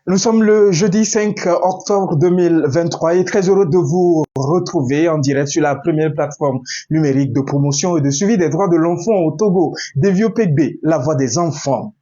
Nous sommes le jeudi 5 octobre 2023 et très heureux de vous retrouver en direct sur la première plateforme numérique de promotion et de suivi des droits de l'enfant au Togo, DVOPB, la voix des enfants.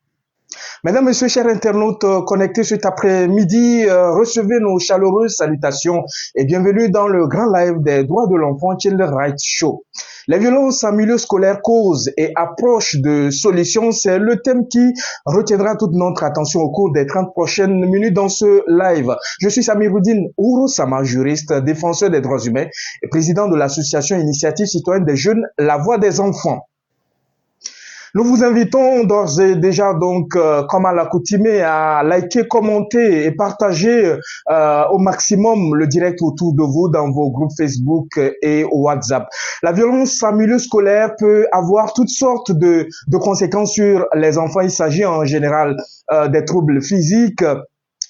Mesdames, Messieurs, chers internautes connectés cet après-midi, recevez nos chaleureuses salutations et bienvenue dans le grand live des droits de l'enfant Children's Rights Show. Les violences en milieu scolaire, causes et approches de solutions, c'est le thème qui retiendra toute notre attention au cours des 30 prochaines minutes dans ce live. Je suis Samiroudine Ourosama, juriste, défenseur des droits humains et président de l'association Initiative citoyenne des jeunes, La Voix des enfants. Nous vous invitons d'ores et déjà donc, comme à l'accoutumée, à liker, commenter et partager au maximum le direct autour de vous dans vos groupes Facebook et WhatsApp. La violence en milieu scolaire peut avoir toutes sortes de conséquences sur les enfants. Il s'agit en général des troubles physiques.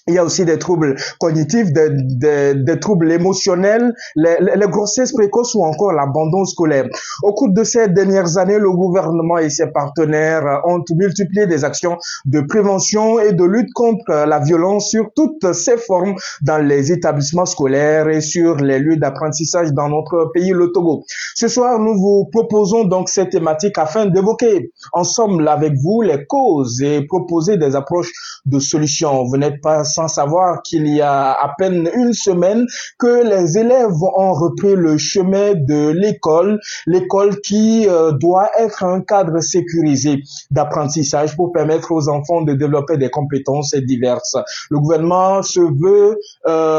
Il y a aussi des troubles cognitifs, des troubles émotionnels, les grossesses précoces ou encore l'abandon scolaire. Au cours de ces dernières années, le gouvernement et ses partenaires ont multiplié des actions de prévention et de lutte contre la violence sur toutes ses formes dans les établissements scolaires et sur les lieux d'apprentissage dans notre pays, le Togo. Ce soir, nous vous proposons donc cette thématique afin d'évoquer ensemble avec vous les causes et proposer des approches de solutions. Vous n'êtes pas sans savoir qu'il y a à peine une semaine que les élèves ont repris le chemin de l'école qui doit être un cadre sécurisé d'apprentissage pour permettre aux enfants de développer des compétences diverses. Le gouvernement se veut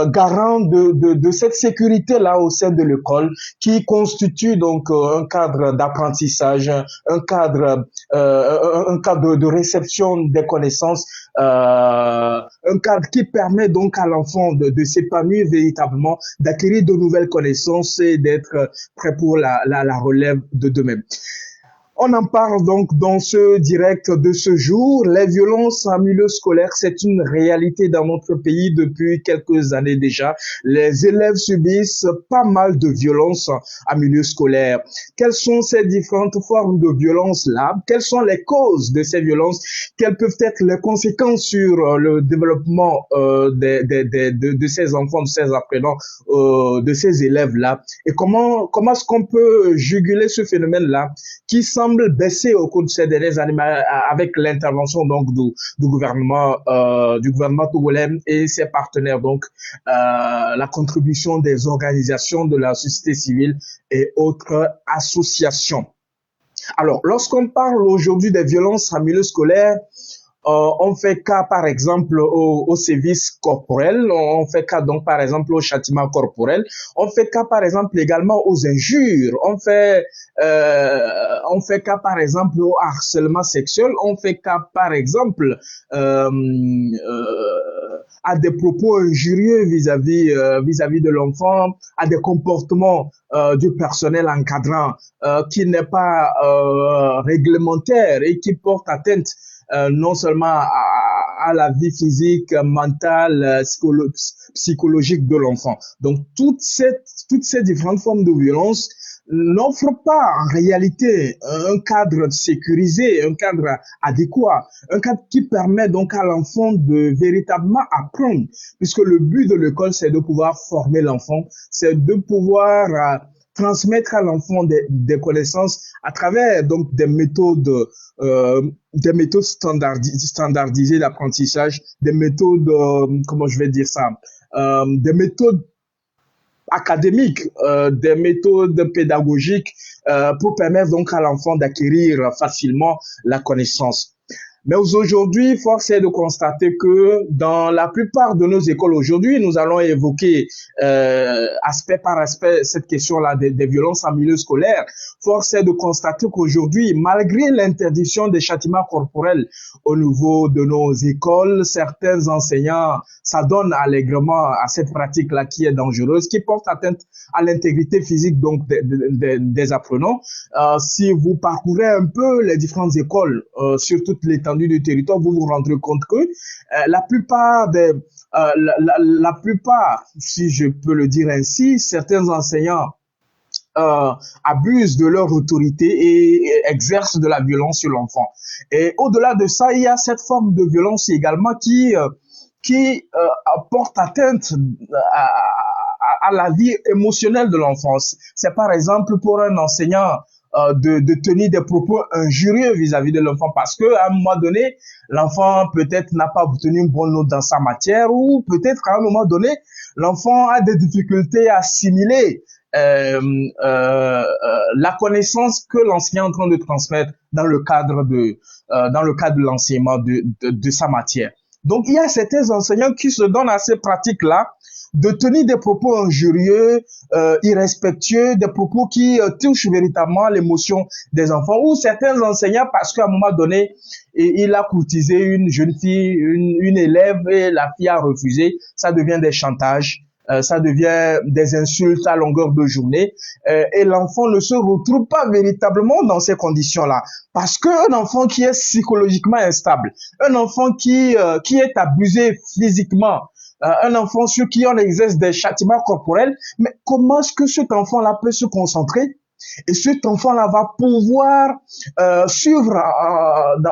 garant de cette sécurité-là au sein de l'école qui constitue donc un cadre d'apprentissage, un cadre de réception des connaissances, un cadre qui permet donc à l'enfant de s'épanouir véritablement, d'acquérir de nouvelles connaissances et d'être prêt pour la relève de demain. On en parle donc dans ce direct de ce jour. Les violences en milieu scolaire, c'est une réalité dans notre pays depuis quelques années déjà. Les élèves subissent pas mal de violences en milieu scolaire. Quelles sont ces différentes formes de violence-là? Quelles sont les causes de ces violences? Quelles peuvent être les conséquences sur le développement de ces enfants, de ces apprenants, de ces élèves-là? Et comment est-ce qu'on peut juguler ce phénomène-là qui semble baisser au cours de ces dernières années avec l'intervention donc du gouvernement togolais et ses partenaires, donc la contribution des organisations de la société civile et autres associations. Alors, lorsqu'on parle aujourd'hui des violences en milieu scolaire, on fait cas par exemple au sévice corporel, on fait cas donc par exemple au châtiment corporel, on fait cas par exemple également aux injures, on fait cas par exemple au harcèlement sexuel, on fait cas par exemple à des propos injurieux vis-à-vis de l'enfant, à des comportements du personnel encadrant qui n'est pas réglementaire et qui porte atteinte non seulement à la vie physique, mentale, psychologique de l'enfant. Donc, toutes ces différentes formes de violence n'offrent pas en réalité un cadre sécurisé, un cadre adéquat, un cadre qui permet donc à l'enfant de véritablement apprendre, puisque le but de l'école, c'est de pouvoir former l'enfant, c'est de pouvoir transmettre à l'enfant des connaissances à travers donc des méthodes standardisées d'apprentissage, des méthodes, comment je vais dire ça, des méthodes académiques, des méthodes pédagogiques pour permettre donc à l'enfant d'acquérir facilement la connaissance. Mais aujourd'hui, force est de constater que dans la plupart de nos écoles aujourd'hui, nous allons évoquer aspect par aspect cette question-là des violences en milieu scolaire. Force est de constater qu'aujourd'hui, malgré l'interdiction des châtiments corporels au niveau de nos écoles, certains enseignants s'adonnent allègrement à cette pratique-là qui est dangereuse, qui porte atteinte à l'intégrité physique donc des apprenants. Si vous parcourez un peu les différentes écoles sur toute l'étendue du territoire, vous vous rendrez compte que la plupart, si je peux le dire ainsi, certains enseignants abusent de leur autorité et exercent de la violence sur l'enfant. Et au-delà de ça, il y a cette forme de violence également qui qui portent atteinte à la vie émotionnelle de l'enfance. C'est par exemple pour un enseignant de tenir des propos injurieux vis-à-vis de l'enfant parce que à un moment donné, l'enfant peut-être n'a pas obtenu une bonne note dans sa matière ou peut-être qu'à un moment donné, l'enfant a des difficultés à assimiler la connaissance que l'enseignant est en train de transmettre dans le cadre de l'enseignement de sa matière. Donc, il y a certains enseignants qui se donnent à ces pratiques-là de tenir des propos injurieux, irrespectueux, des propos qui touchent véritablement l'émotion des enfants, ou certains enseignants, parce qu'à un moment donné, il a courtisé une jeune fille, une élève, et la fille a refusé, ça devient des chantages. Ça devient des insultes à longueur de journée et l'enfant ne se retrouve pas véritablement dans ces conditions-là. Parce qu'un enfant qui est psychologiquement instable, un enfant qui est abusé physiquement, un enfant sur qui on exerce des châtiments corporels, mais comment est-ce que cet enfant-là peut se concentrer? Et cet enfant-là va pouvoir suivre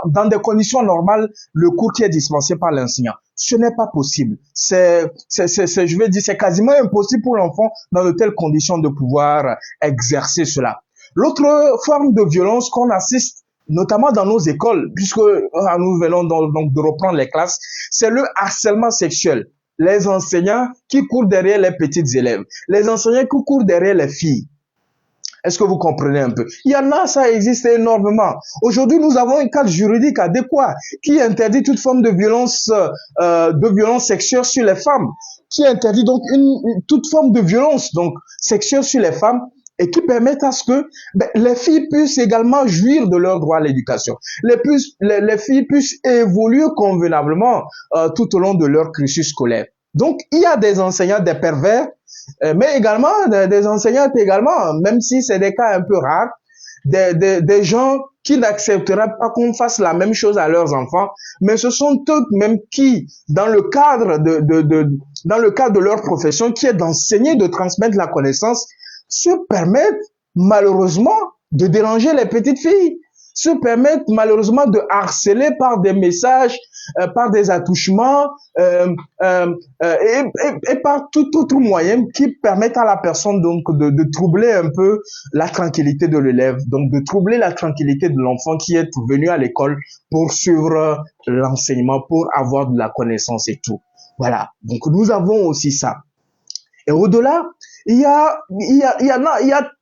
dans des conditions normales le cours qui est dispensé par l'enseignant. Ce n'est pas possible. Je vais dire, c'est quasiment impossible pour l'enfant dans de telles conditions de pouvoir exercer cela. L'autre forme de violence qu'on assiste notamment dans nos écoles, puisque nous venons donc de reprendre les classes, c'est le harcèlement sexuel. Les enseignants qui courent derrière les petites élèves, les enseignants qui courent derrière les filles. Est-ce que vous comprenez un peu? Il y en a, ça existe énormément. Aujourd'hui, nous avons un cadre juridique adéquat qui interdit toute forme de violence sexuelle sur les femmes, qui interdit donc toute forme de violence donc sexuelle sur les femmes et qui permettent à ce que les filles puissent également jouir de leur droit à l'éducation. Les filles puissent évoluer convenablement tout au long de leur cursus scolaire. Donc, il y a des enseignants, des pervers, mais également des enseignantes également, même si c'est des cas un peu rares, des gens qui n'accepteraient pas qu'on fasse la même chose à leurs enfants, mais ce sont eux-mêmes qui, dans le cadre de leur profession, qui est d'enseigner, de transmettre la connaissance, se permettent malheureusement de déranger les petites filles, se permettent malheureusement de harceler par des messages, par des attouchements et par tout autre moyen qui permettent à la personne donc de troubler un peu la tranquillité de l'élève, donc de troubler la tranquillité de l'enfant qui est venu à l'école pour suivre l'enseignement, pour avoir de la connaissance et tout. Voilà, donc nous avons aussi ça. Et au-delà, il y a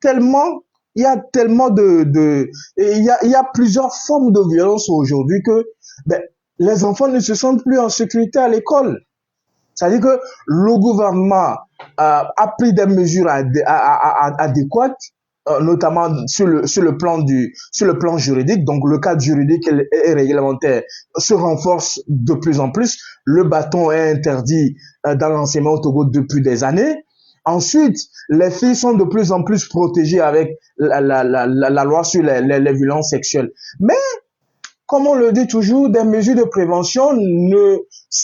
tellement plusieurs formes de violence aujourd'hui que les enfants ne se sentent plus en sécurité à l'école. C'est-à-dire que le gouvernement a pris des mesures adéquates, notamment sur le plan juridique. Donc le cadre juridique et réglementaire se renforce de plus en plus. Le bâton est interdit dans l'enseignement au Togo depuis des années. Ensuite, les filles sont de plus en plus protégées avec la loi sur les violences sexuelles. Mais comme on le dit toujours, des mesures de prévention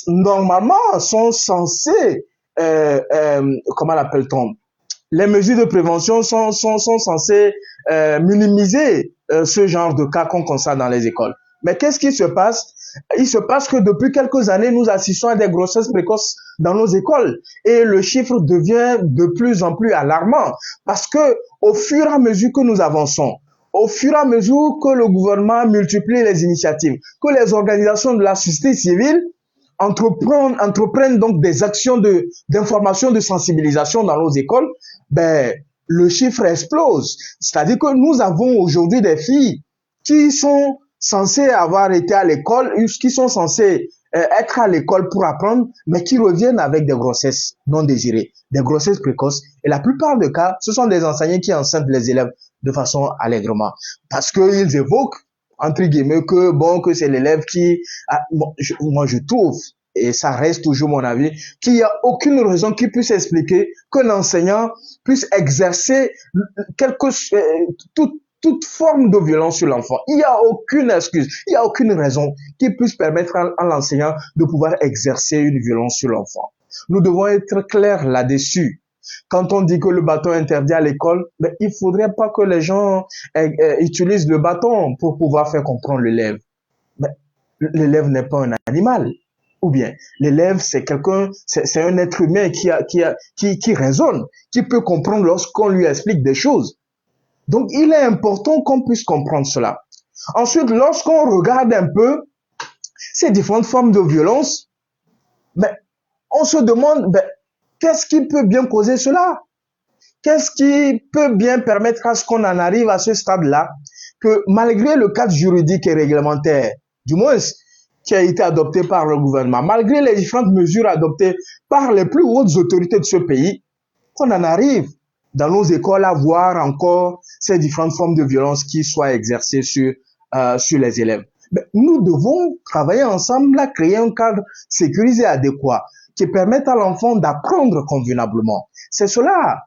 normalement sont censées, comment l'appelle-t-on? Les mesures de prévention sont censées minimiser ce genre de cas qu'on constate dans les écoles. Mais qu'est-ce qui se passe? Il se passe que depuis quelques années, nous assistons à des grossesses précoces dans nos écoles et le chiffre devient de plus en plus alarmant parce que au fur et à mesure que nous avançons, au fur et à mesure que le gouvernement multiplie les initiatives, que les organisations de la société civile entreprennent donc des actions d'information, de sensibilisation dans nos écoles, le chiffre explose. C'est-à-dire que nous avons aujourd'hui des filles qui sont censées avoir été à l'école, qui sont censées être à l'école pour apprendre, mais qui reviennent avec des grossesses non désirées, des grossesses précoces. Et la plupart des cas, ce sont des enseignants qui enceintent les élèves de façon allègrement. Parce qu'ils évoquent, entre guillemets, que c'est l'élève qui... moi, je trouve, et ça reste toujours mon avis, qu'il n'y a aucune raison qui puisse expliquer que l'enseignant puisse exercer toute forme de violence sur l'enfant. Il n'y a aucune excuse, il n'y a aucune raison qui puisse permettre à l'enseignant de pouvoir exercer une violence sur l'enfant. Nous devons être clairs là-dessus. Quand on dit que le bâton est interdit à l'école, il ne faudrait pas que les gens utilisent le bâton pour pouvoir faire comprendre l'élève. L'élève n'est pas un animal. Ou bien l'élève, c'est quelqu'un, c'est un être humain qui raisonne, qui peut comprendre lorsqu'on lui explique des choses. Donc, il est important qu'on puisse comprendre cela. Ensuite, lorsqu'on regarde un peu ces différentes formes de violence, ben, on se demande, ben, qu'est-ce qui peut bien causer cela? Qu'est-ce qui peut bien permettre à ce qu'on en arrive à ce stade-là, que malgré le cadre juridique et réglementaire, du moins, qui a été adopté par le gouvernement, malgré les différentes mesures adoptées par les plus hautes autorités de ce pays, qu'on en arrive dans nos écoles à voir encore ces différentes formes de violence qui soient exercées sur les élèves. Mais nous devons travailler ensemble à créer un cadre sécurisé adéquat qui permette à l'enfant d'apprendre convenablement. C'est cela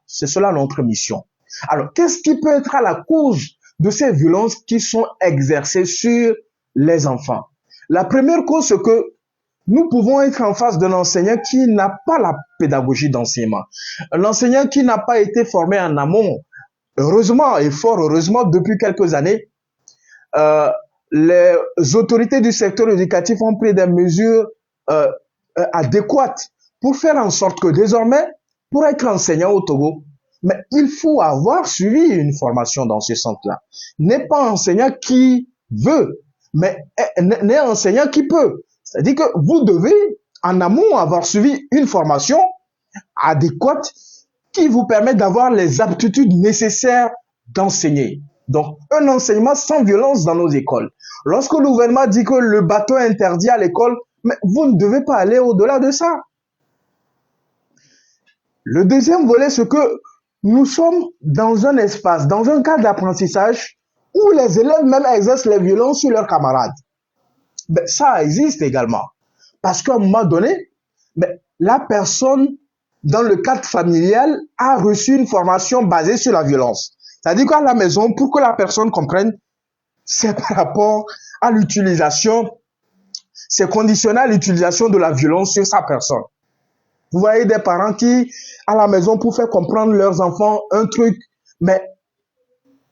notre mission. Alors, qu'est-ce qui peut être à la cause de ces violences qui sont exercées sur les enfants? La première cause, c'est que nous pouvons être en face d'un enseignant qui n'a pas la pédagogie d'enseignement. Un enseignant qui n'a pas été formé en amont. Heureusement et fort heureusement, depuis quelques années, les autorités du secteur éducatif ont pris des mesures adéquates pour faire en sorte que désormais, pour être enseignant au Togo, mais il faut avoir suivi une formation dans ce sens-là. N'est pas enseignant qui veut, mais n'est enseignant qui peut. C'est-à-dire que vous devez, en amont, avoir suivi une formation adéquate qui vous permet d'avoir les aptitudes nécessaires d'enseigner. Donc, un enseignement sans violence dans nos écoles. Lorsque le gouvernement dit que le bâton est interdit à l'école, mais vous ne devez pas aller au-delà de ça. Le deuxième volet, c'est que nous sommes dans un espace, dans un cadre d'apprentissage où les élèves même exercent les violences sur leurs camarades. Ben, ça existe également. Parce qu'à un moment donné, ben, la personne, dans le cadre familial, a reçu une formation basée sur la violence. C'est-à-dire qu'à la maison, pour que la personne comprenne, c'est par rapport à l'utilisation, c'est conditionné à l'utilisation de la violence sur sa personne. Vous voyez des parents qui, à la maison, pour faire comprendre leurs enfants un truc, mais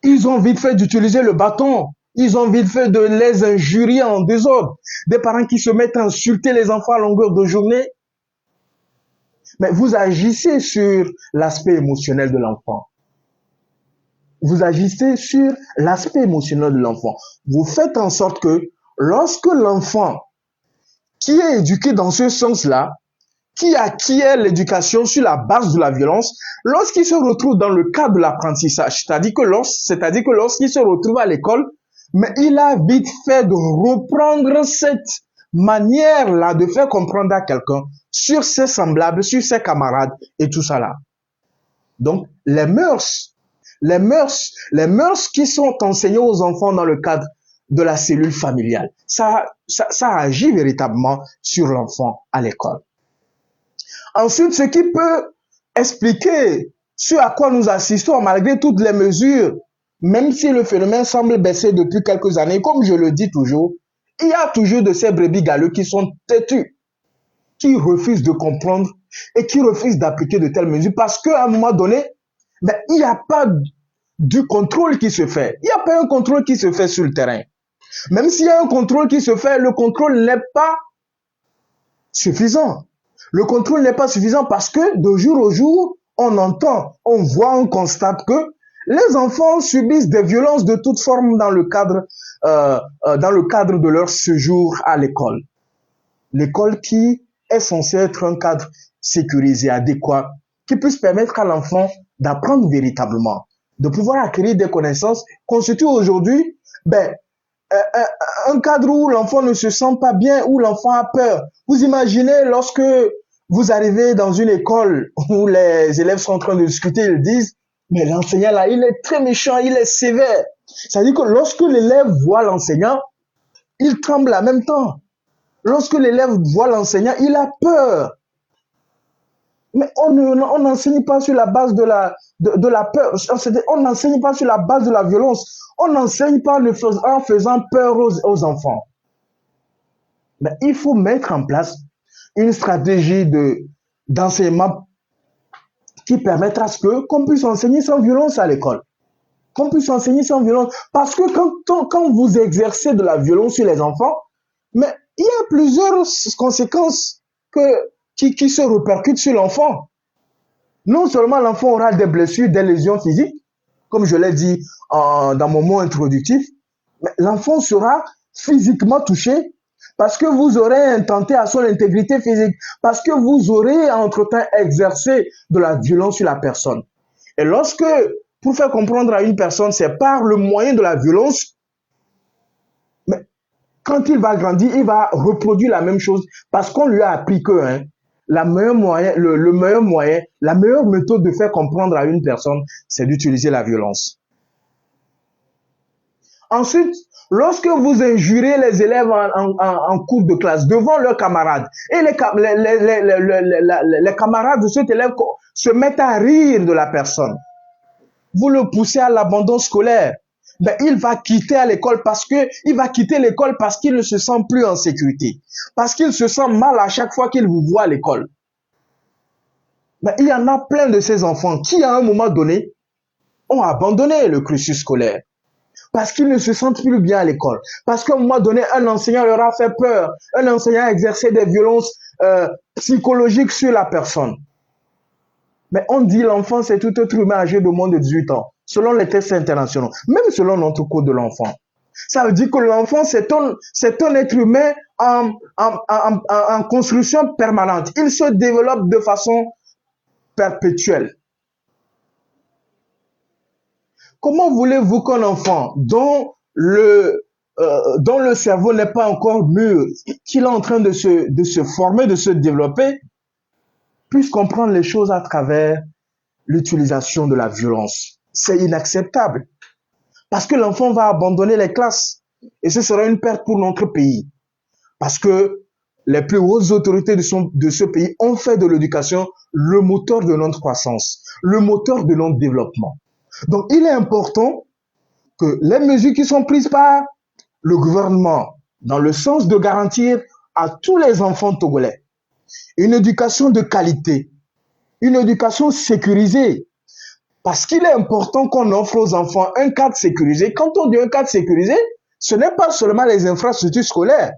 ils ont vite fait d'utiliser le bâton. Ils ont vite fait de les injurier en désordre. Des parents qui se mettent à insulter les enfants à longueur de journée. Mais vous agissez sur l'aspect émotionnel de l'enfant. Vous agissez sur l'aspect émotionnel de l'enfant. Vous faites en sorte que lorsque l'enfant qui est éduqué dans ce sens-là, qui acquiert l'éducation sur la base de la violence, lorsqu'il se retrouve dans le cadre de l'apprentissage, c'est-à-dire que lorsqu'il se retrouve à l'école, mais il a vite fait de reprendre cette manière-là de faire comprendre à quelqu'un sur ses semblables, sur ses camarades et tout ça là. Donc, les mœurs qui sont enseignées aux enfants dans le cadre de la cellule familiale, ça agit véritablement sur l'enfant à l'école. Ensuite, ce qui peut expliquer ce à quoi nous assistons malgré toutes les mesures, même si le phénomène semble baisser depuis quelques années, comme je le dis toujours, il y a toujours de ces brebis galeux qui sont têtus, qui refusent de comprendre et qui refusent d'appliquer de telles mesures parce qu'à un moment donné, ben, il n'y a pas du contrôle qui se fait. Il n'y a pas un contrôle qui se fait sur le terrain. Même s'il y a un contrôle qui se fait, le contrôle n'est pas suffisant. Le contrôle n'est pas suffisant parce que de jour au jour, on entend, on voit, on constate que les enfants subissent des violences de toutes formes dans le cadre de leur séjour à l'école. L'école qui est censée être un cadre sécurisé, adéquat, qui puisse permettre à l'enfant d'apprendre véritablement, de pouvoir acquérir des connaissances, constitue aujourd'hui un cadre où l'enfant ne se sent pas bien, où l'enfant a peur. Vous imaginez lorsque vous arrivez dans une école où les élèves sont en train de discuter, ils disent « mais l'enseignant là, il est très méchant, il est sévère ». C'est-à-dire que lorsque l'élève voit l'enseignant, il tremble en même temps. Lorsque l'élève voit l'enseignant, il a peur. Mais on n'enseigne pas sur la base de la peur. On n'enseigne pas sur la base de la violence. On n'enseigne pas en faisant peur aux enfants. Mais il faut mettre en place une stratégie d'enseignement qui permettra à ce qu'on puisse enseigner sans violence à l'école. Qu'on puisse enseigner sans violence. Parce que quand vous exercez de la violence sur les enfants, mais Il y a plusieurs conséquences qui se répercutent sur l'enfant. Non seulement l'enfant aura des blessures, des lésions physiques, comme je l'ai dit dans mon mot introductif, mais l'enfant sera physiquement touché parce que vous aurez intenté à son intégrité physique, parce que vous aurez entre-temps exercé de la violence sur la personne. Et lorsque, pour faire comprendre à une personne, c'est par le moyen de la violence, mais quand il va grandir, il va reproduire la même chose parce qu'on lui a appris que le meilleur moyen, la meilleure méthode de faire comprendre à une personne, c'est d'utiliser la violence. Ensuite, lorsque vous injurez les élèves en cours de classe devant leurs camarades, et les camarades de cet élève se mettent à rire de la personne, vous le poussez à l'abandon scolaire, ben, il va quitter l'école parce qu'il ne se sent plus en sécurité, parce qu'il se sent mal à chaque fois qu'il vous voit à l'école. Ben, il y en a plein de ces enfants qui, à un moment donné, ont abandonné le cursus scolaire parce qu'ils ne se sentent plus bien à l'école. Parce qu'à un moment donné, un enseignant leur a fait peur. Un enseignant a exercé des violences psychologiques sur la personne. Mais on dit l'enfant, c'est tout être humain âgé de moins de 18 ans, selon les tests internationaux, même selon notre code de l'enfant. Ça veut dire que l'enfant, c'est un être humain en construction permanente. Il se développe de façon perpétuelle. Comment voulez-vous qu'un enfant dont le cerveau n'est pas encore mûr, qu'il est en train de se former, de se développer, puisse comprendre les choses à travers l'utilisation de la violence? C'est inacceptable. Parce que l'enfant va abandonner les classes. Et ce sera une perte pour notre pays. Parce que les plus hautes autorités de ce pays ont fait de l'éducation le moteur de notre croissance, le moteur de notre développement. Donc, il est important que les mesures qui sont prises par le gouvernement dans le sens de garantir à tous les enfants togolais une éducation de qualité, une éducation sécurisée. Parce qu'il est important qu'on offre aux enfants un cadre sécurisé. Quand on dit un cadre sécurisé, ce n'est pas seulement les infrastructures scolaires.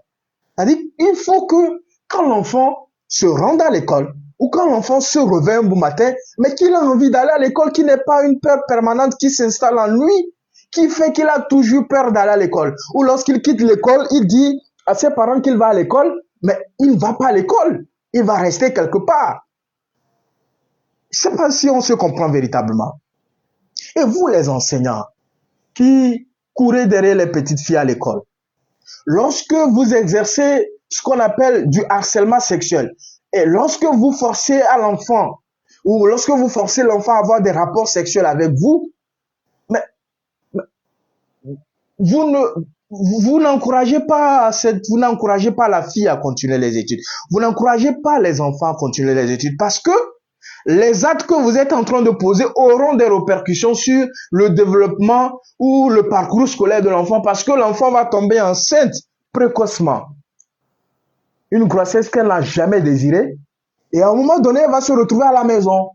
C'est-à-dire qu'il faut que quand l'enfant se rende à l'école, ou quand l'enfant se réveille un beau matin, mais qu'il a envie d'aller à l'école, qu'il n'ait pas une peur permanente qui s'installe en lui, qui fait qu'il a toujours peur d'aller à l'école. Ou lorsqu'il quitte l'école, il dit à ses parents qu'il va à l'école, mais il ne va pas à l'école. Il va rester quelque part. Je ne sais pas si on se comprend véritablement. Et vous, les enseignants, qui courez derrière les petites filles à l'école, lorsque vous exercez ce qu'on appelle du harcèlement sexuel, et lorsque vous forcez à l'enfant, ou lorsque vous forcez l'enfant à avoir des rapports sexuels avec vous, mais vous n'encouragez pas la fille à continuer les études. Vous n'encouragez pas les enfants à continuer les études parce que les actes que vous êtes en train de poser auront des répercussions sur le développement ou le parcours scolaire de l'enfant parce que l'enfant va tomber enceinte précocement. Une grossesse qu'elle n'a jamais désirée. Et à un moment donné, elle va se retrouver à la maison.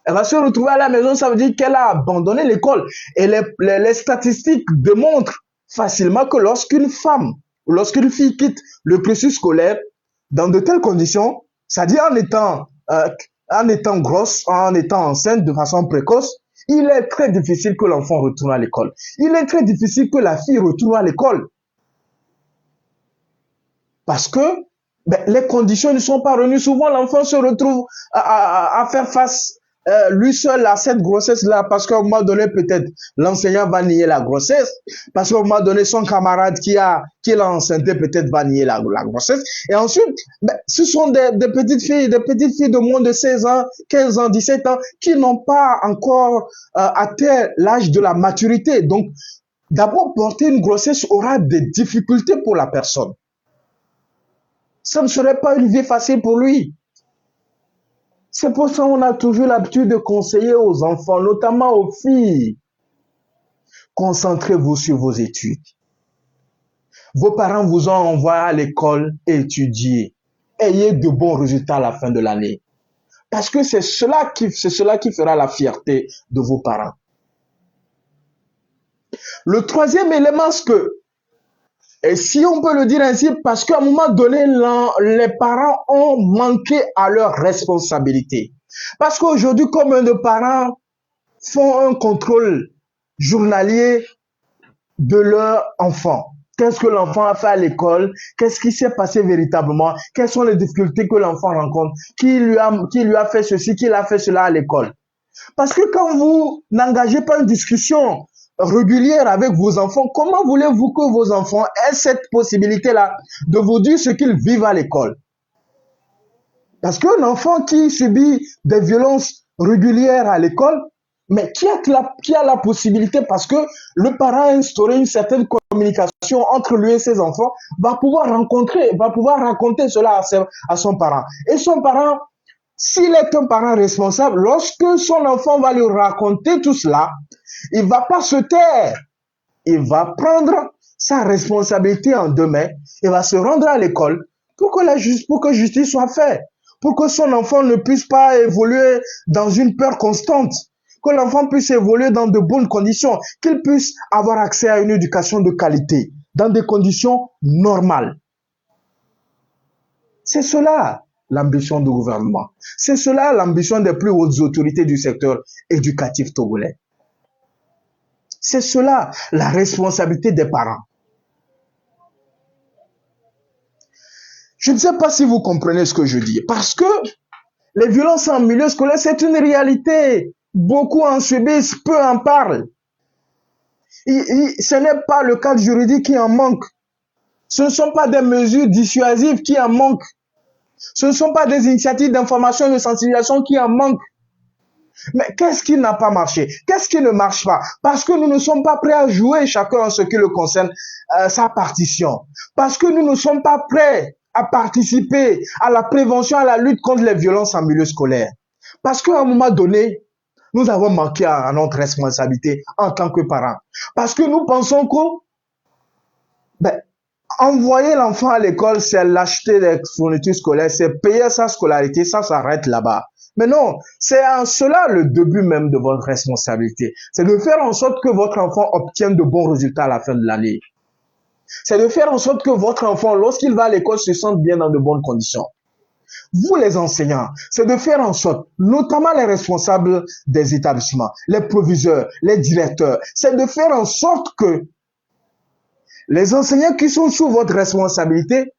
Elle va se retrouver à la maison, ça veut dire qu'elle a abandonné l'école. Et les statistiques démontrent facilement que lorsqu'une femme ou lorsqu'une fille quitte le cursus scolaire, dans de telles conditions, c'est-à-dire en étant grosse, en étant enceinte de façon précoce, il est très difficile que l'enfant retourne à l'école. Il est très difficile que la fille retourne à l'école. Parce que les conditions ne sont pas revenues. Souvent, l'enfant se retrouve à faire face lui seul à cette grossesse-là, parce qu'à un moment donné, peut-être, l'enseignant va nier la grossesse, parce qu'à un moment donné, son camarade qui l'a enceinté, peut-être va nier la grossesse. Et ensuite, ce sont des petites filles de moins de 16 ans, 15 ans, 17 ans, qui n'ont pas encore atteint l'âge de la maturité. Donc, d'abord, porter une grossesse aura des difficultés pour la personne. Ça ne serait pas une vie facile pour lui. C'est pour ça qu'on a toujours l'habitude de conseiller aux enfants, notamment aux filles. Concentrez-vous sur vos études. Vos parents vous ont envoyé à l'école étudier. Ayez de bons résultats à la fin de l'année. Parce que c'est cela qui fera la fierté de vos parents. Le troisième élément, c'est que Et si on peut le dire ainsi, parce qu'à un moment donné, les parents ont manqué à leurs responsabilités. Parce qu'aujourd'hui, combien de parents font un contrôle journalier de leur enfant? Qu'est-ce que l'enfant a fait à l'école? Qu'est-ce qui s'est passé véritablement? Quelles sont les difficultés que l'enfant rencontre? Qui lui a fait ceci, qui l'a fait cela à l'école? Parce que quand vous n'engagez pas une discussion régulière avec vos enfants, comment voulez-vous que vos enfants aient cette possibilité-là de vous dire ce qu'ils vivent à l'école? Parce qu'un enfant qui subit des violences régulières à l'école, mais qui a la possibilité, parce que le parent a instauré une certaine communication entre lui et ses enfants, va pouvoir raconter cela à son parent. Et son parent, s'il est un parent responsable, lorsque son enfant va lui raconter tout cela, il ne va pas se taire. Il va prendre sa responsabilité en deux mains. Il va se rendre à l'école pour que justice soit faite. Pour que son enfant ne puisse pas évoluer dans une peur constante. Que l'enfant puisse évoluer dans de bonnes conditions. Qu'il puisse avoir accès à une éducation de qualité. Dans des conditions normales. C'est cela l'ambition du gouvernement. C'est cela l'ambition des plus hautes autorités du secteur éducatif togolais. C'est cela la responsabilité des parents. Je ne sais pas si vous comprenez ce que je dis. Parce que les violences en milieu scolaire, c'est une réalité. Beaucoup en subissent, peu en parlent. Ce n'est pas le cadre juridique qui en manque. Ce ne sont pas des mesures dissuasives qui en manquent. Ce ne sont pas des initiatives d'information et de sensibilisation qui en manquent. Mais qu'est-ce qui n'a pas marché? Qu'est-ce qui ne marche pas? Parce que nous ne sommes pas prêts à jouer chacun en ce qui le concerne sa partition. Parce que nous ne sommes pas prêts à participer à la prévention, à la lutte contre les violences en milieu scolaire. Parce qu'à un moment donné, nous avons manqué à notre responsabilité en tant que parents. Parce que nous pensons que envoyer l'enfant à l'école, c'est l'acheter des fournitures scolaires, c'est payer sa scolarité, ça s'arrête là-bas. Mais non, c'est en cela le début même de votre responsabilité. C'est de faire en sorte que votre enfant obtienne de bons résultats à la fin de l'année. C'est de faire en sorte que votre enfant, lorsqu'il va à l'école, se sente bien dans de bonnes conditions. Vous, les enseignants, c'est de faire en sorte, notamment les responsables des établissements, les proviseurs, les directeurs, c'est de faire en sorte que les enseignants qui sont sous votre responsabilité,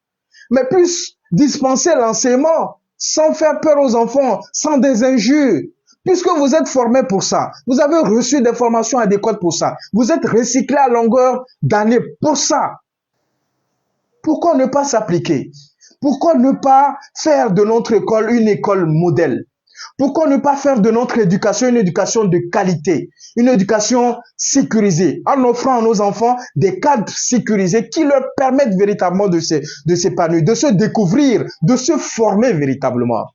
mais puissent dispenser l'enseignement sans faire peur aux enfants, sans des injures. Puisque vous êtes formés pour ça, vous avez reçu des formations adéquates pour ça, vous êtes recyclés à longueur d'année pour ça. Pourquoi ne pas s'appliquer? Pourquoi ne pas faire de notre école une école modèle? Pourquoi ne pas faire de notre éducation une éducation de qualité, une éducation sécurisée, en offrant à nos enfants des cadres sécurisés qui leur permettent véritablement de s'épanouir, de se découvrir, de se former véritablement.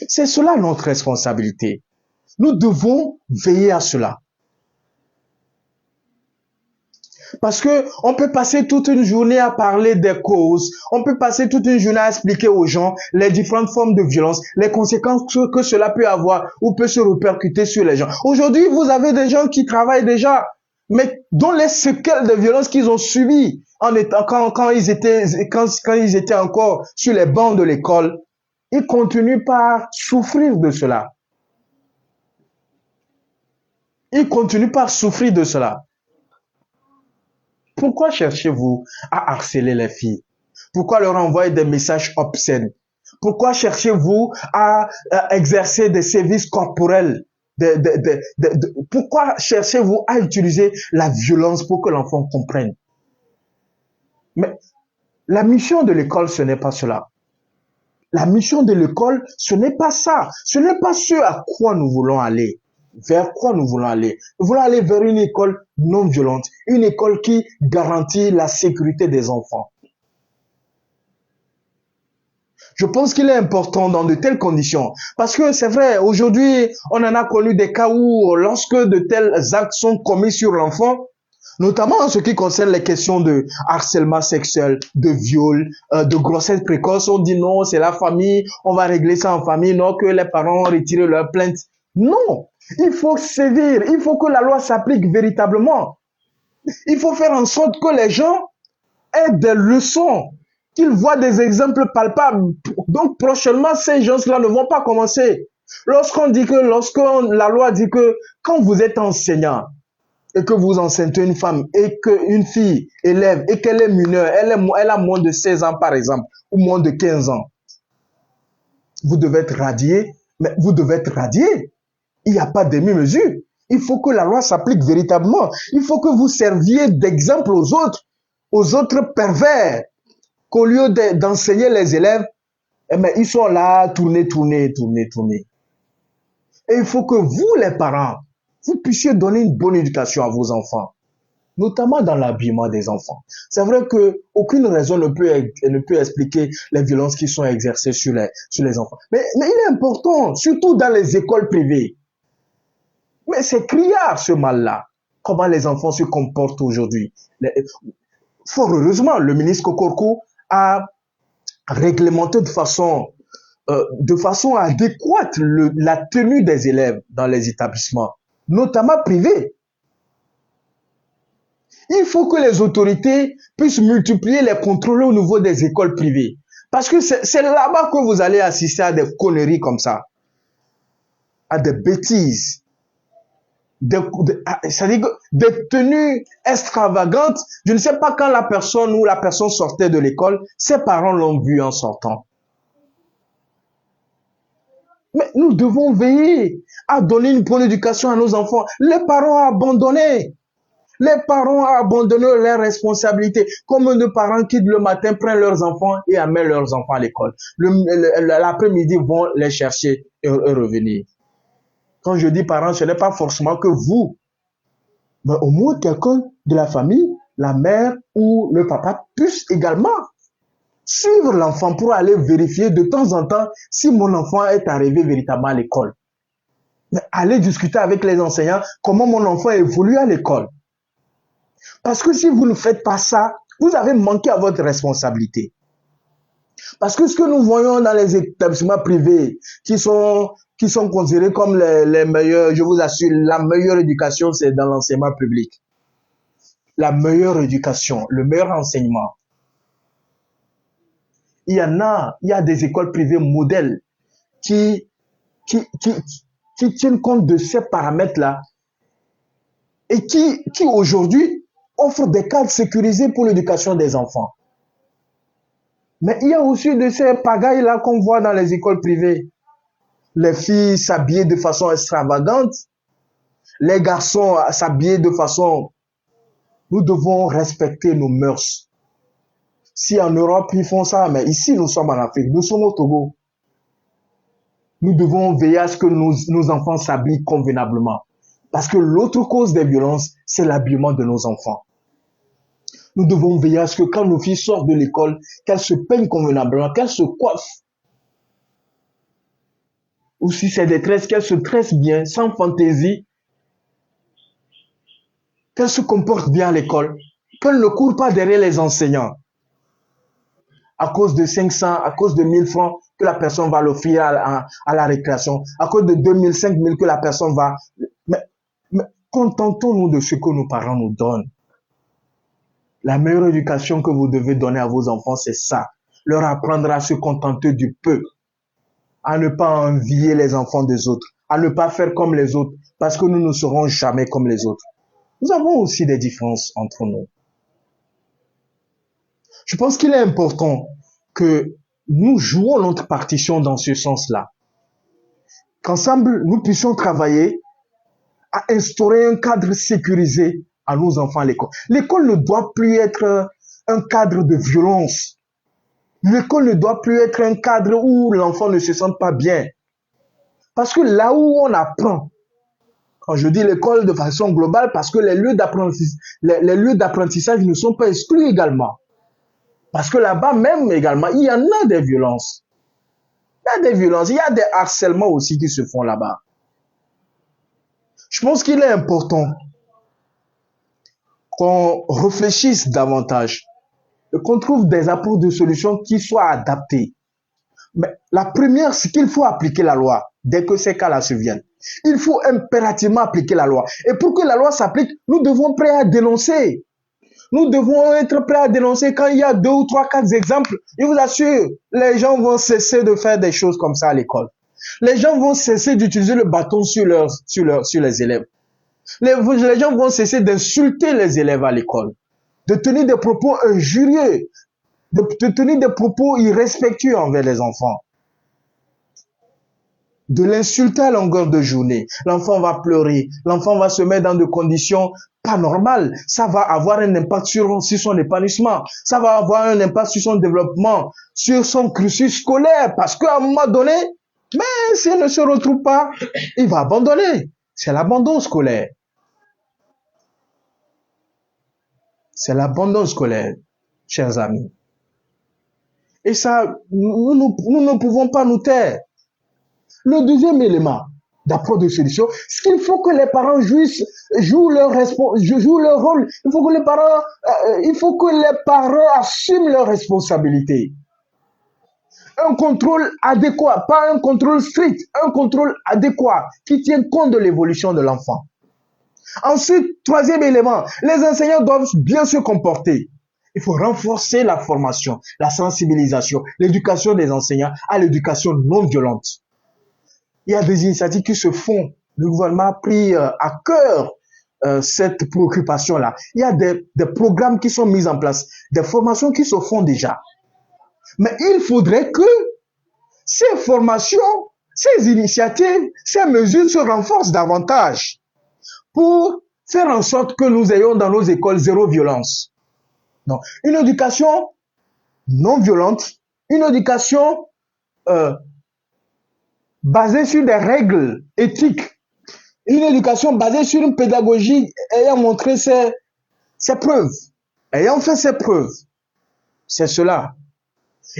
C'est cela notre responsabilité. Nous devons veiller à cela. Parce que on peut passer toute une journée à parler des causes, on peut passer toute une journée à expliquer aux gens les différentes formes de violence, les conséquences que cela peut avoir ou peut se répercuter sur les gens. Aujourd'hui, vous avez des gens qui travaillent déjà, mais dont les séquelles de violence qu'ils ont subies quand ils étaient encore sur les bancs de l'école, ils continuent par souffrir de cela. Ils continuent par souffrir de cela. Pourquoi cherchez-vous à harceler les filles? Pourquoi leur envoyer des messages obscènes? Pourquoi cherchez-vous à exercer des services corporels? Pourquoi cherchez-vous à utiliser la violence pour que l'enfant comprenne? Mais la mission de l'école, ce n'est pas cela. La mission de l'école, ce n'est pas ça. Ce n'est pas ce à quoi nous voulons aller. Vers quoi nous voulons aller? Nous voulons aller vers une école non violente, une école qui garantit la sécurité des enfants. Je pense qu'il est important dans de telles conditions, parce que c'est vrai, aujourd'hui, on en a connu des cas où lorsque de tels actes sont commis sur l'enfant, notamment en ce qui concerne les questions de harcèlement sexuel, de viol, de grossesse précoce, on dit non, c'est la famille, on va régler ça en famille, non, que les parents retirent leur plainte. Non, il faut sévir, il faut que la loi s'applique véritablement. Il faut faire en sorte que les gens aient des leçons, qu'ils voient des exemples palpables. Donc prochainement, ces gens-là ne vont pas commencer. Lorsque la loi dit que quand vous êtes enseignant et que vous enseignez une femme et qu'une fille élève et qu'elle est mineure, elle a moins de 16 ans par exemple, ou moins de 15 ans, vous devez être radié, mais vous devez être radié. Il n'y a pas de demi-mesure. Il faut que la loi s'applique véritablement. Il faut que vous serviez d'exemple aux autres pervers, qu'au lieu d'enseigner les élèves, eh bien, ils sont là, tourner. Et il faut que vous, les parents, vous puissiez donner une bonne éducation à vos enfants, notamment dans l'habillement des enfants. C'est vrai qu'aucune raison ne peut expliquer les violences qui sont exercées sur les enfants. Mais il est important, surtout dans les écoles privées. Mais c'est criard ce mal-là. Comment les enfants se comportent aujourd'hui. Fort heureusement, le ministre Kokorkou a réglementé de façon adéquate la tenue des élèves dans les établissements, notamment privés. Il faut que les autorités puissent multiplier les contrôles au niveau des écoles privées. Parce que c'est là-bas que vous allez assister à des conneries comme ça, à des bêtises, c'est-à-dire des tenues extravagantes. Je ne sais pas quand la personne sortait de l'école, ses parents l'ont vu en sortant. Mais nous devons veiller à donner une bonne éducation à nos enfants. Les parents ont abandonné. Les parents ont abandonné leurs responsabilités. Combien de parents quittent le matin, prennent leurs enfants et amènent leurs enfants à l'école. L'après-midi, vont les chercher et revenir. Quand je dis parents, ce n'est pas forcément que vous, mais au moins quelqu'un de la famille, la mère ou le papa, puisse également suivre l'enfant pour aller vérifier de temps en temps si mon enfant est arrivé véritablement à l'école. Mais aller discuter avec les enseignants comment mon enfant évolue à l'école. Parce que si vous ne faites pas ça, vous avez manqué à votre responsabilité. Parce que ce que nous voyons dans les établissements privés qui sont considérés comme les meilleurs, je vous assure, la meilleure éducation, c'est dans l'enseignement public. La meilleure éducation, le meilleur enseignement. Il y a des écoles privées modèles qui tiennent compte de ces paramètres-là et qui aujourd'hui offrent des cadres sécurisés pour l'éducation des enfants. Mais il y a aussi de ces pagailles-là qu'on voit dans les écoles privées. Les filles s'habillent de façon extravagante, les garçons s'habillent de façon... Nous devons respecter nos mœurs. Si en Europe, ils font ça, mais ici, nous sommes en Afrique, nous sommes au Togo. Nous devons veiller à ce que nos enfants s'habillent convenablement. Parce que l'autre cause des violences, c'est l'habillement de nos enfants. Nous devons veiller à ce que quand nos filles sortent de l'école, qu'elles se peignent convenablement, qu'elles se coiffent. Ou si c'est des tresses, qu'elles se tressent bien, sans fantaisie. Qu'elles se comportent bien à l'école. Qu'elles ne courent pas derrière les enseignants. À cause de 500, à cause de 1000 francs que la personne va l'offrir à la récréation. À cause de 2000, 5000 que la personne va... Mais contentons-nous de ce que nos parents nous donnent. La meilleure éducation que vous devez donner à vos enfants, c'est ça. Leur apprendre à se contenter du peu. À ne pas envier les enfants des autres. À ne pas faire comme les autres. Parce que nous ne serons jamais comme les autres. Nous avons aussi des différences entre nous. Je pense qu'il est important que nous jouons notre partition dans ce sens-là. Qu'ensemble, nous puissions travailler à instaurer un cadre sécurisé à nos enfants à l'école. L'école ne doit plus être un cadre de violence. L'école ne doit plus être un cadre où l'enfant ne se sent pas bien. Parce que là où on apprend, quand je dis l'école de façon globale, parce que les lieux d'apprentissage ne sont pas exclus également. Parce que là-bas même également, il y en a des violences. Il y a des violences, il y a des harcèlements aussi qui se font là-bas. Je pense qu'il est important qu'on réfléchisse davantage et qu'on trouve des apports de solutions qui soient adaptés. Mais la première, c'est qu'il faut appliquer la loi dès que ces cas-là se viennent. Il faut impérativement appliquer la loi. Et pour que la loi s'applique, nous devons prêts à dénoncer. Nous devons être prêts à dénoncer quand il y a 2 ou 3, 4 exemples. Je vous assure, les gens vont cesser de faire des choses comme ça à l'école. Les gens vont cesser d'utiliser le bâton sur les élèves. Les gens vont cesser d'insulter les élèves à l'école, de tenir des propos injurieux, de tenir des propos irrespectueux envers les enfants, de l'insulter à longueur de journée. L'enfant va pleurer, l'enfant va se mettre dans des conditions pas normales. Ça va avoir un impact sur son épanouissement, ça va avoir un impact sur son développement, sur son cursus scolaire, parce qu'à un moment donné, mais s'il ne se retrouve pas, il va abandonner. C'est l'abandon scolaire. C'est l'abandon scolaire, chers amis. Et ça, nous ne pouvons pas nous taire. Le deuxième élément d'approche de solution, c'est qu'il faut que les parents jouent leur rôle. Il faut que les parents assument leurs responsabilités. Un contrôle adéquat, pas un contrôle strict, un contrôle adéquat qui tient compte de l'évolution de l'enfant. Ensuite, troisième élément, les enseignants doivent bien se comporter. Il faut renforcer la formation, la sensibilisation, l'éducation des enseignants à l'éducation non violente. Il y a des initiatives qui se font. Le gouvernement a pris à cœur cette préoccupation-là. Il y a des programmes qui sont mis en place, des formations qui se font déjà. Mais il faudrait que ces formations, ces initiatives, ces mesures se renforcent davantage pour faire en sorte que nous ayons dans nos écoles zéro violence. Donc, une éducation non violente, une éducation basée sur des règles éthiques, une éducation basée sur une pédagogie ayant montré ses preuves, ayant fait ses preuves. C'est cela.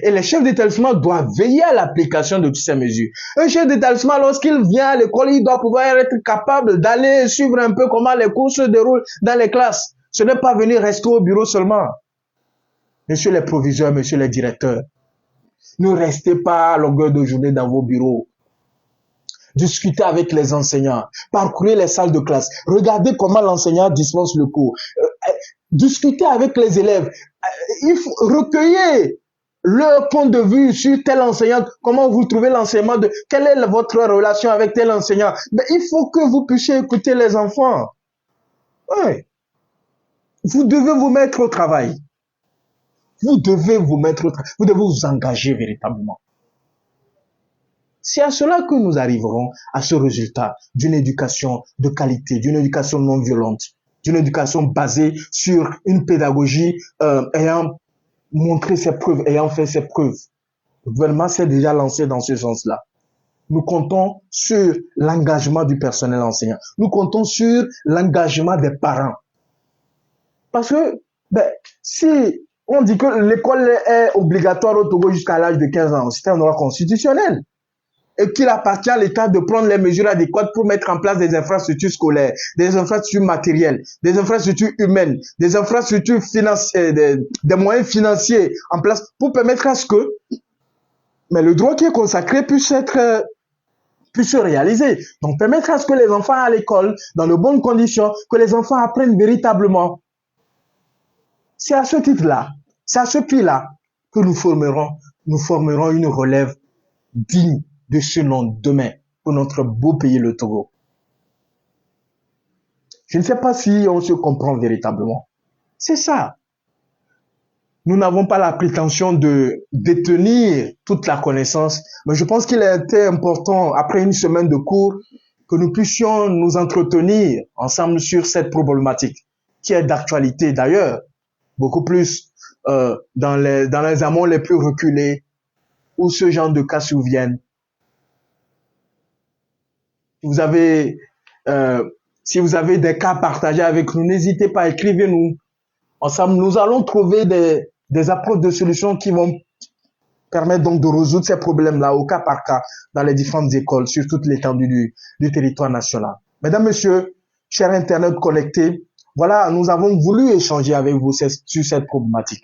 Et les chefs d'établissement doivent veiller à l'application de toutes ces mesures. Un chef d'établissement, lorsqu'il vient à l'école, il doit pouvoir être capable d'aller suivre un peu comment les cours se déroulent dans les classes. Ce n'est pas venir rester au bureau seulement. Messieurs les proviseurs, messieurs les directeurs, ne restez pas à longueur de journée dans vos bureaux. Discutez avec les enseignants, parcourez les salles de classe, regardez comment l'enseignant dispense le cours, discutez avec les élèves, il faut recueillir leur point de vue sur tel enseignant, comment vous trouvez l'enseignement, quelle est votre relation avec tel enseignant. Mais il faut que vous puissiez écouter les enfants. Oui. Vous devez vous mettre au travail. Vous devez vous mettre au travail. Vous devez vous engager véritablement. C'est à cela que nous arriverons à ce résultat d'une éducation de qualité, d'une éducation non violente, d'une éducation basée sur une pédagogie ayant montré ses preuves, ayant fait ses preuves. Le gouvernement s'est déjà lancé dans ce sens-là. Nous comptons sur l'engagement du personnel enseignant. Nous comptons sur l'engagement des parents. Parce que si on dit que l'école est obligatoire au Togo jusqu'à l'âge de 15 ans, c'est un droit constitutionnel. Et qu'il appartient à l'État de prendre les mesures adéquates pour mettre en place des infrastructures scolaires, des infrastructures matérielles, des infrastructures humaines, des infrastructures financières, des moyens financiers en place pour permettre à ce que le droit qui est consacré puisse se réaliser. Donc permettre à ce que les enfants à l'école, dans de bonnes conditions, que les enfants apprennent véritablement. C'est à ce titre-là, c'est à ce pied-là que nous formerons une relève digne de ce nom demain pour notre beau pays, le Togo. Je ne sais pas si on se comprend véritablement. C'est ça. Nous n'avons pas la prétention de détenir toute la connaissance, mais je pense qu'il était important, après une semaine de cours, que nous puissions nous entretenir ensemble sur cette problématique, qui est d'actualité d'ailleurs, beaucoup plus dans les amont les plus reculés, où ce genre de cas surviennent. Si vous avez des cas partagés avec nous, n'hésitez pas, écrivez-nous. Ensemble, nous allons trouver des approches de solutions qui vont permettre donc de résoudre ces problèmes-là au cas par cas dans les différentes écoles sur toute l'étendue du territoire national. Mesdames, Messieurs, chers internautes connectés, voilà, nous avons voulu échanger avec vous sur cette problématique.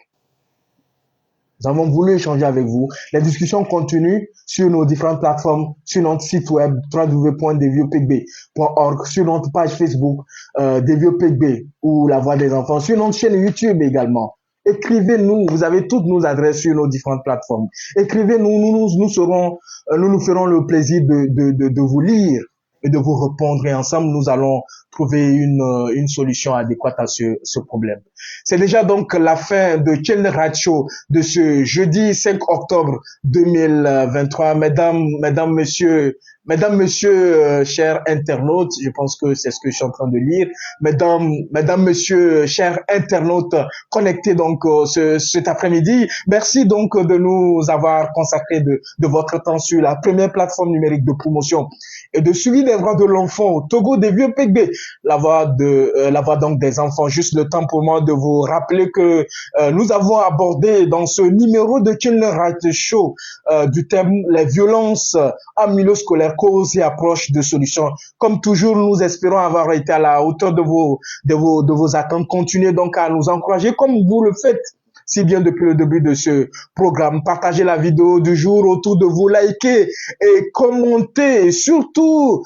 Nous avons voulu échanger avec vous. Les discussions continuent sur nos différentes plateformes, sur notre site web www.deviopegb.org, sur notre page Facebook Deviopegb ou La Voix des Enfants, sur notre chaîne YouTube également. Écrivez-nous, vous avez toutes nos adresses sur nos différentes plateformes. Écrivez-nous, nous nous ferons le plaisir de vous lire et de vous répondre. Et ensemble, nous allons trouver une solution adéquate à ce problème. C'est déjà donc la fin de Channel Radio de ce jeudi 5 octobre 2023. Mesdames, messieurs, chers internautes, je pense que c'est ce que je suis en train de lire. Mesdames, messieurs, chers internautes connectés donc cet après-midi, merci donc de nous avoir consacré de votre temps sur la première plateforme numérique de promotion et de suivi des droits de l'enfant au Togo, Deviopegb, la voix donc des enfants. Juste le temps pour moi de vous rappeler que nous avons abordé dans ce numéro de Children Rights Show du thème les violences en milieu scolaire, causes et approches de solutions. Comme toujours, nous espérons avoir été à la hauteur de vos attentes. Continuez donc à nous encourager comme vous le faites si bien depuis le début de ce programme. Partagez la vidéo du jour autour de vous, likez et commentez. Et surtout,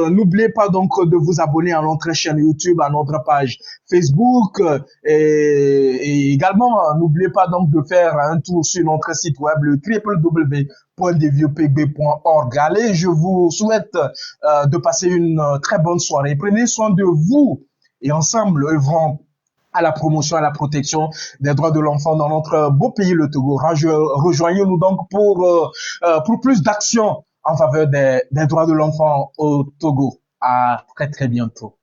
n'oubliez pas donc de vous abonner à notre chaîne YouTube, à notre page Facebook. Et également, n'oubliez pas donc de faire un tour sur notre site web, le www.deviopegb.org. Allez, je vous souhaite de passer une très bonne soirée. Prenez soin de vous et ensemble, œuvrons à la promotion, à la protection des droits de l'enfant dans notre beau pays, le Togo. Rejoignez-nous donc pour plus d'actions en faveur des droits de l'enfant au Togo. À très, très bientôt.